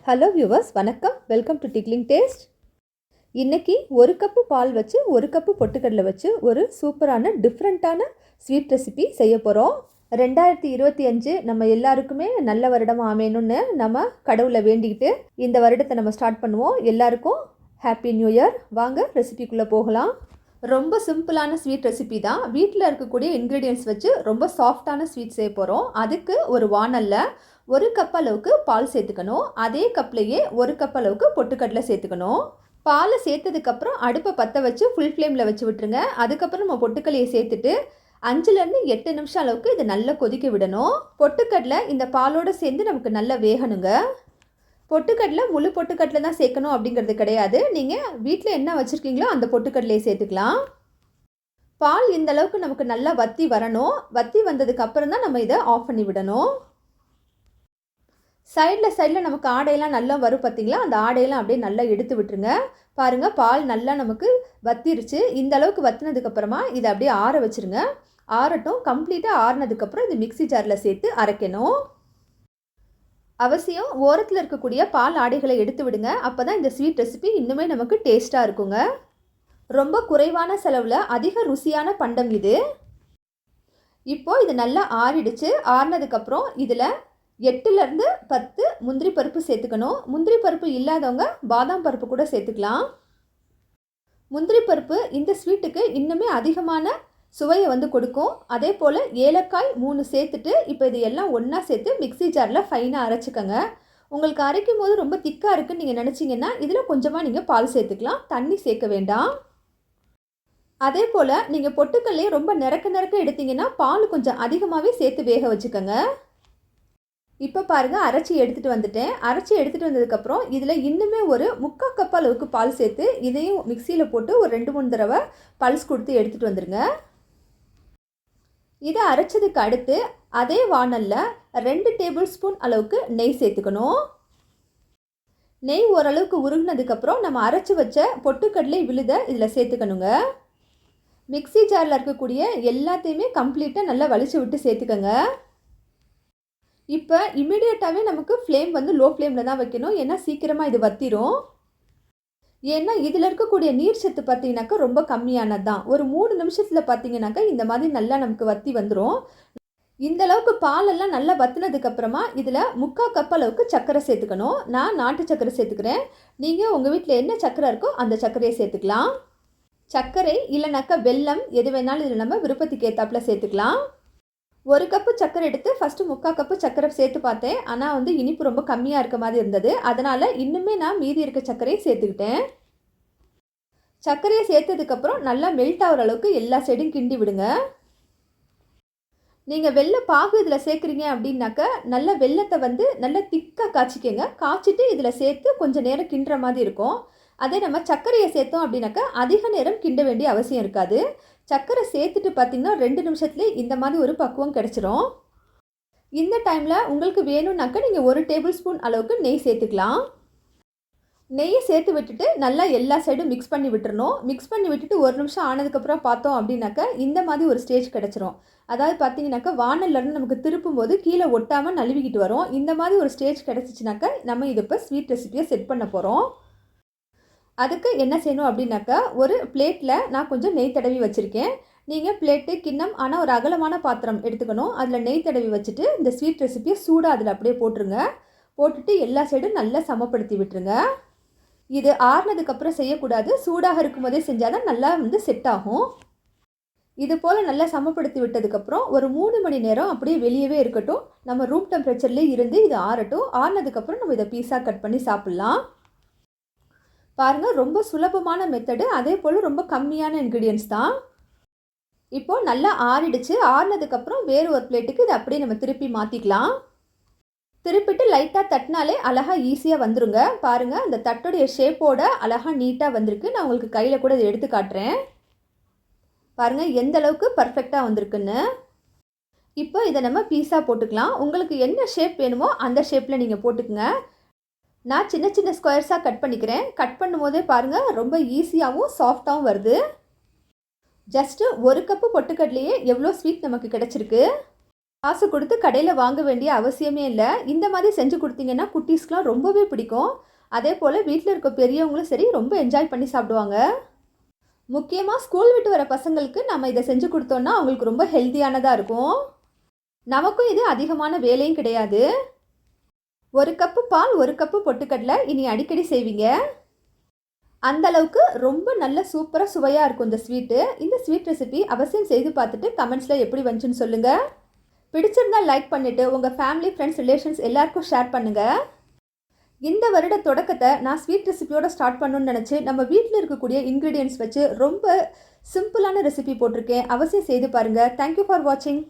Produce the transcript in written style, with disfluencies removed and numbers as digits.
Hello viewers, வணக்கம். Welcome to tickling taste. இன்றைக்கி ஒரு கப்பு பால் வச்சு ஒரு கப்பு பொட்டுக்கடலை வச்சு ஒரு சூப்பரான டிஃப்ரெண்ட்டான ஸ்வீட் ரெசிபி செய்ய போகிறோம். 2025 நம்ம எல்லாருக்குமே நல்ல வருடமாக அமையணும்னு நம்ம கடவுளை வேண்டிக்கிட்டு இந்த வருடத்தை நம்ம ஸ்டார்ட் பண்ணுவோம். எல்லாருக்கும் ஹாப்பி நியூ இயர். வாங்க ரெசிபிக்குள்ளே போகலாம். ரொம்ப சிம்பிளான ஸ்வீட் ரெசிபி தான். வீட்டில் இருக்கக்கூடிய இன்க்ரீடியன்ட்ஸ் வச்சு ரொம்ப சாஃப்டான ஸ்வீட் செய்ய போகிறோம். அதுக்கு ஒரு வானலில் ஒரு கப் அளவுக்கு பால் சேர்த்துக்கணும். அதே கப்லேயே ஒரு கப் அளவுக்கு பொட்டுக்கடலை சேர்த்துக்கணும். பாலை சேர்த்ததுக்கப்புறம் அடுப்பை பற்ற வச்சு ஃபுல் ஃப்ளேமில் வச்சு விட்டுருங்க. அதுக்கப்புறம் நம்ம பொட்டுக்கடலையை சேர்த்துட்டு 5லேருந்து 8 நிமிஷம் அளவுக்கு இதை நல்லா கொதிக்க விடணும். பொட்டுக்கடலை இந்த பாலோடு சேர்ந்து நமக்கு நல்லா வேகணுங்க. பொட்டுக்கடலை முழு பொட்டுக்கடலை தான் சேர்க்கணும் அப்படிங்கிறது கிடையாது. நீங்கள் வீட்டில் என்ன வச்சுருக்கீங்களோ அந்த பொட்டுக்கடலையை சேர்த்துக்கலாம். பால் இந்த அளவுக்கு நமக்கு நல்லா வற்றி வரணும். வற்றி வந்ததுக்கு அப்புறம் தான் நம்ம இதை ஆஃப் பண்ணி விடணும். சைடில் நமக்கு ஆடையெல்லாம் நல்லா வரும் பார்த்திங்களா? அந்த ஆடையெல்லாம் அப்படியே நல்லா எடுத்து விட்டுருங்க. பாருங்கள், பால் நல்லா நமக்கு வத்திருச்சு. இந்த அளவுக்கு வற்றினதுக்கப்புறமா இதை அப்படியே ஆற வச்சுருங்க. ஆறட்டும். கம்ப்ளீட்டாக ஆறினதுக்கப்புறம் இது மிக்ஸி ஜாரில் சேர்த்து அரைக்கணும். அவசியம் ஓரத்தில் இருக்கக்கூடிய பால் ஆடைகளை எடுத்து விடுங்க. அப்போ தான் இந்த ஸ்வீட் ரெசிபி இன்னுமே நமக்கு டேஸ்ட்டாக இருக்குங்க. ரொம்ப குறைவான செலவில் அதிக ருசியான பண்டம் இது. இப்போது இது நல்லா ஆறிடுச்சு. ஆறினதுக்கப்புறம் இதில் 8லேருந்து 10 முந்திரி பருப்பு சேர்த்துக்கணும். முந்திரி பருப்பு இல்லாதவங்க பாதாம் பருப்பு கூட சேர்த்துக்கலாம். முந்திரி பருப்பு இந்த ஸ்வீட்டுக்கு இன்னுமே அதிகமான சுவையை கொடுக்கும். அதே போல் ஏலக்காய் 3 சேர்த்துட்டு இப்போ இது எல்லாம் ஒன்றா சேர்த்து மிக்ஸி ஜாரில் ஃபைனாக அரைச்சிக்கோங்க. உங்களுக்கு அரைக்கும் போது ரொம்ப திக்காக இருக்குன்னு நீங்கள் நினச்சிங்கன்னா இதில் கொஞ்சமாக நீங்கள் பால் சேர்த்துக்கலாம். தண்ணி சேர்க்க வேண்டாம். அதே போல் நீங்கள் பொட்டுக்கல்லையே ரொம்ப நிறக்க எடுத்திங்கன்னா பால் கொஞ்சம் அதிகமாகவே சேர்த்து வேக வச்சுக்கோங்க. இப்போ பாருங்கள், அரைச்சி எடுத்துகிட்டு வந்துட்டேன். அரைச்சி எடுத்துகிட்டு வந்ததுக்கப்புறம் இதில் இன்னுமே ஒரு 3/4 கப் அளவுக்கு பால் சேர்த்து இதையும் மிக்சியில் போட்டு ஒரு 2-3 தடவை பல்ஸ் கொடுத்து எடுத்துகிட்டு வந்துடுங்க. இதை அரைச்சதுக்கு அடுத்து அதே வானலில் 2 டேபிள் ஸ்பூன் அளவுக்கு நெய் சேர்த்துக்கணும். நெய் ஓரளவுக்கு உருகினதுக்கப்புறம் நம்ம அரைச்சி வச்ச பொட்டுக்கடலை விழுதை இதில் சேர்த்துக்கணுங்க. மிக்ஸி ஜாரில் இருக்கக்கூடிய எல்லாத்தையுமே கம்ப்ளீட்டாக நல்லா வலிச்சு விட்டு சேர்த்துக்கோங்க. இப்போ இமீடியட்டாகவே நமக்கு ஃப்ளேம் லோ ஃப்ளேமில் தான் வைக்கணும். ஏன்னா சீக்கிரமாக இது வத்திரும். ஏன்னா இதில் இருக்கக்கூடிய நீர் சத்து பார்த்திங்கனாக்கா ரொம்ப கம்மியானது தான். ஒரு 3 நிமிஷத்தில் பார்த்திங்கனாக்கா இந்த மாதிரி நல்லா நமக்கு வற்றி வந்துடும். இந்தளவுக்கு பாலெல்லாம் நல்லா வற்றினதுக்கப்புறமா இதில் 3/4 கப் அளவுக்கு சர்க்கரை சேர்த்துக்கணும். நான் நாட்டு சர்க்கரை சேர்த்துக்கிறேன். நீங்கள் உங்கள் வீட்டில் என்ன சர்க்கரை இருக்கோ அந்த சர்க்கரையை சேர்த்துக்கலாம். சர்க்கரை இல்லைனாக்கா வெல்லம் எது வேணாலும் இதில் நம்ம விருப்பத்துக்கு ஏற்றாப்புல சேர்த்துக்கலாம். 1 கப்பு சர்க்கரை எடுத்து ஃபஸ்ட்டு 3/4 கப்பு சர்க்கரை சேர்த்து பார்த்தேன். ஆனால் இனிப்பு ரொம்ப கம்மியாக இருக்க மாதிரி இருந்தது. அதனால் இன்னுமே நான் மீதி இருக்க சர்க்கரையை சேர்த்துக்கிட்டேன். சர்க்கரையை சேர்த்ததுக்கப்புறம் நல்லா மெல்ட் ஆகிற அளவுக்கு எல்லா சைடும் கிண்டி விடுங்க. நீங்கள் வெள்ளை பாகு இதில் சேர்க்குறீங்க அப்படின்னாக்கா நல்ல வெள்ளத்தை நல்லா திக்காக காய்ச்சிக்கங்க. காய்ச்சிட்டு இதில் சேர்த்து கொஞ்சம் நேரம் கிண்டுற மாதிரி இருக்கும். அதே நம்ம சர்க்கரையை சேர்த்தோம் அப்படின்னாக்கா அதிக நேரம் கிண்ட வேண்டிய அவசியம் இருக்காது. சர்க்கரை சேர்த்துட்டு பார்த்திங்கன்னா 2 நிமிஷத்துலேயே இந்த மாதிரி ஒரு பக்குவம் கிடச்சிரும். இந்த டைமில் உங்களுக்கு வேணும்னாக்கா நீங்கள் 1 டேபிள் ஸ்பூன் அளவுக்கு நெய் சேர்த்துக்கலாம். நெய்யை சேர்த்து விட்டுட்டு நல்லா எல்லா சைடும் மிக்ஸ் பண்ணி விட்டுறணும். மிக்ஸ் பண்ணி விட்டுட்டு 1 நிமிஷம் ஆனதுக்கப்புறம் பார்த்தோம் அப்படின்னாக்கா இந்த மாதிரி ஒரு ஸ்டேஜ் கிடச்சிரும். அதாவது பார்த்திங்கனாக்கா வானல்லேருந்து நமக்கு திருப்பும் போது கீழே ஒட்டாமல் நழுவிக்கிட்டு வரும். இந்த மாதிரி ஒரு ஸ்டேஜ் கிடச்சிச்சினாக்கா நம்ம இது இப்போ ஸ்வீட் ரெசிபியை செட் பண்ண போகிறோம். அதுக்கு என்ன செய்யணும் அப்படின்னாக்கா ஒரு பிளேட்டில் நான் கொஞ்சம் நெய் தடவி வச்சுருக்கேன். நீங்கள் பிளேட்டு கிண்ணம் ஆனால் ஒரு அகலமான பாத்திரம் எடுத்துக்கணும். அதில் நெய் தடவி வச்சுட்டு இந்த ஸ்வீட் ரெசிபியை சூடாக அதில் அப்படியே போட்டுருங்க. போட்டுட்டு எல்லா சைடும் நல்லா சமப்படுத்தி விட்டுருங்க. இது ஆறுனதுக்கப்புறம் செய்யக்கூடாது. சூடாக இருக்கும் போதே செஞ்சால் தான் நல்லா செட் ஆகும். இது போல் நல்லா சமப்படுத்தி விட்டதுக்கப்புறம் ஒரு 3 மணி நேரம் அப்படியே வெளியவே இருக்கட்டும். நம்ம ரூம் டெம்பரேச்சர்லேயே இருந்து இது ஆறட்டும். ஆறினதுக்கப்புறம் நம்ம இதை பீஸாக கட் பண்ணி சாப்பிட்லாம். பாருங்கள், ரொம்ப சுலபமான மெத்தடு. அதே போல் ரொம்ப கம்மியான இன்க்ரீடியன்ஸ் தான். இப்போது நல்லா ஆறிடுச்சு. ஆறினதுக்கப்புறம் வேறு ஒரு பிளேட்டுக்கு இதை அப்படியே நம்ம திருப்பி மாற்றிக்கலாம். திருப்பிட்டு லைட்டாக தட்டினாலே அழகாக ஈஸியாக வந்துருங்க. பாருங்கள், அந்த தட்டுடைய ஷேப்போட அழகாக நீட்டாக வந்திருக்கு. நான் உங்களுக்கு கையில் கூட இதை எடுத்து காட்டுறேன். பாருங்கள் எந்த அளவுக்கு பர்ஃபெக்டாக வந்திருக்குன்னு. இப்போ இதை நம்ம பீஸாக போட்டுக்கலாம். உங்களுக்கு என்ன ஷேப் வேணுமோ அந்த ஷேப்பில் நீங்கள் போட்டுக்குங்க. நான் சின்ன சின்ன ஸ்கொயர்ஸாக கட் பண்ணிக்கிறேன். கட் பண்ணும்போதே பாருங்கள் ரொம்ப ஈஸியாகவும் சாஃப்டாகவும் வருது. ஜஸ்ட்டு 1 கப்பு பொட்டுக்கடலையே எவ்வளோ ஸ்வீட் நமக்கு கிடச்சிருக்கு. காசு கொடுத்து கடையில் வாங்க வேண்டிய அவசியமே இல்லை. இந்த மாதிரி செஞ்சு கொடுத்தீங்கன்னா குட்டீஸ்க்குலாம் ரொம்பவே பிடிக்கும். அதே போல் வீட்டில் இருக்க பெரியவங்களும் சரி ரொம்ப என்ஜாய் பண்ணி சாப்பிடுவாங்க. முக்கியமாக ஸ்கூல் விட்டு வர பசங்களுக்கு நம்ம இதை செஞ்சு கொடுத்தோன்னா அவங்களுக்கு ரொம்ப ஹெல்த்தியானதாக இருக்கும். நமக்கும் இது அதிகமான வேலையும் கிடையாது. 1 கப்பு பால் 1 கப்பு பொட்டுக்கடலை இனி அடிக்கடி செய்வீங்க. அந்த அளவுக்கு ரொம்ப நல்ல சூப்பராக சுவையாக இருக்கும் இந்த ஸ்வீட்டு. இந்த ஸ்வீட் ரெசிபி அவசியம் செய்து பார்த்துட்டு கமெண்ட்ஸில் எப்படி வந்துச்சுன்னு சொல்லுங்கள். பிடிச்சிருந்தா லைக் பண்ணிவிட்டு உங்கள் ஃபேமிலி, ஃப்ரெண்ட்ஸ், ரிலேஷன்ஸ் எல்லாருக்கும் ஷேர் பண்ணுங்கள். இந்த வருட தொடக்கத்தை நான் ஸ்வீட் ரெசிபியோட ஸ்டார்ட் பண்ணணும்னு நினச்சி நம்ம வீட்டில் இருக்கக்கூடிய இன்க்ரீடியன்ட்ஸ் வச்சு ரொம்ப சிம்பிளான ரெசிபி போட்டிருக்கேன். அவசியம் செய்து பாருங்கள். தேங்க்யூ ஃபார் வாட்சிங்.